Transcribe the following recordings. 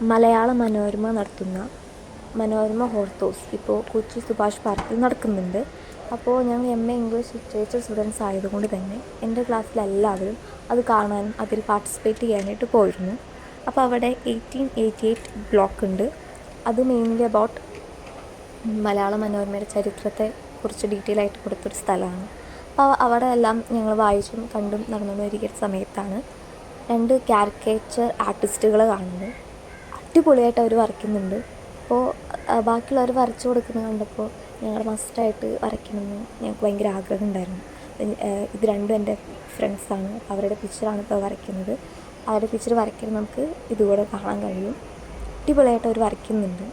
മലയാള മനോരമ നടത്തുന്ന മനോരമ ഹോർത്തോസ് ഇപ്പോൾ കൊച്ചി സുഭാഷ് പാർക്കിൽ നടക്കുന്നുണ്ട്. അപ്പോൾ ഞങ്ങൾ MA ഇംഗ്ലീഷ് ലിറ്ററേച്ചർ സ്റ്റുഡൻസ് ആയതുകൊണ്ട് തന്നെ എൻ്റെ ക്ലാസ്സിലെല്ലാവരും അത് കാണാനും അതിൽ പാർട്ടിസിപ്പേറ്റ് ചെയ്യാനായിട്ട് പോയിരുന്നു. അപ്പോൾ അവിടെ 1888 ബ്ലോക്ക് ഉണ്ട്. അത് മെയിൻലി അബൌട്ട് മലയാള മനോരമയുടെ ചരിത്രത്തെ കുറിച്ച് ഡീറ്റെയിൽ ആയിട്ട് കൊടുത്തൊരു സ്ഥലമാണ്. അപ്പോൾ അവിടെ എല്ലാം ഞങ്ങൾ വായിച്ചും കണ്ടും നടന്നുകൊണ്ടിരിക്കുന്ന സമയത്താണ് 2 കാരിക്കേച്ചർ ആർട്ടിസ്റ്റുകളെ കാണുന്നത്. അടിപൊളിയായിട്ട് അവർ വരയ്ക്കുന്നുണ്ട്. അപ്പോൾ ബാക്കിയുള്ളവർ വരച്ചു കൊടുക്കുന്നത് കണ്ടപ്പോൾ ഞങ്ങൾ മസ്റ്റായിട്ട് വരയ്ക്കണമെന്ന് ഞങ്ങൾക്ക് ഭയങ്കര ആഗ്രഹം ഉണ്ടായിരുന്നു. ഇത് രണ്ടും എൻ്റെ ഫ്രണ്ട്സാണ്. അവരുടെ പിക്ചറാണ് ഇപ്പോൾ വരയ്ക്കുന്നത്. അവരുടെ പിക്ചർ വരയ്ക്കുന്നത് നമുക്ക് ഇതുകൂടെ കാണാൻ കഴിയും. അടിപൊളിയായിട്ട് അവർ വരയ്ക്കുന്നുണ്ട്.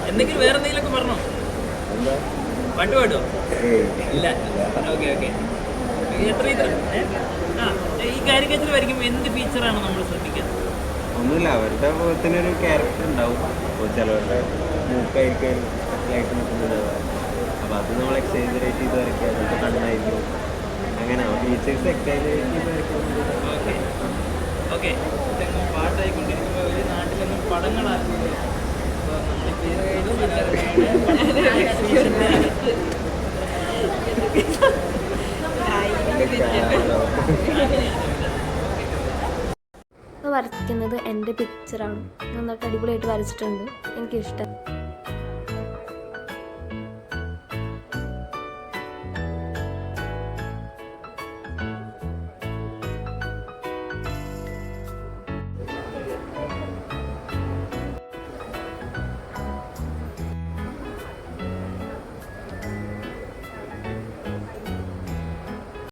എന്തെങ്കിലും വേറെ എന്തെങ്കിലുമൊക്കെ പറഞ്ഞോ? പാട്ട് പാട്ടോ? ഇല്ല. Okay okay. എത്ര ഈ കാരിക്കേച്ചർ വരയ്ക്കുമ്പോൾ എന്ത് ഫീച്ചറാണ് നമ്മൾ ശ്രദ്ധിക്കുന്നത്? ഒന്നുമില്ല, അവരുടെ മുഖത്തിനൊരു ക്യാരക്ടർ ഉണ്ടാവും. അപ്പോൾ ചിലവരുടെ മൂക്കായിരിക്കും ആയിട്ട് നിൽക്കുന്നുണ്ടാവുക. അപ്പോൾ അത് നമ്മൾ എക്സൈജറേറ്റ് ചെയ്ത് വരയ്ക്കുക. ചിലപ്പോൾ കണ്ണായിരിക്കും. അങ്ങനെ ഫീച്ചേഴ്സ് എക്സൈജറേറ്റ് ചെയ്ത് വരയ്ക്കുന്നത്. Okay okay. പാട്ടായിക്കൊണ്ടിരിക്കുമ്പോൾ ഒരു നാട്ടിലൊന്നും പടങ്ങളാക്കുന്നത് വരയ്ക്കുന്നത് എൻ്റെ പിക്ചറാണ്. നന്നായിട്ട് അടിപൊളിയായിട്ട് വരച്ചിട്ടുണ്ട്. എനിക്കിഷ്ടം.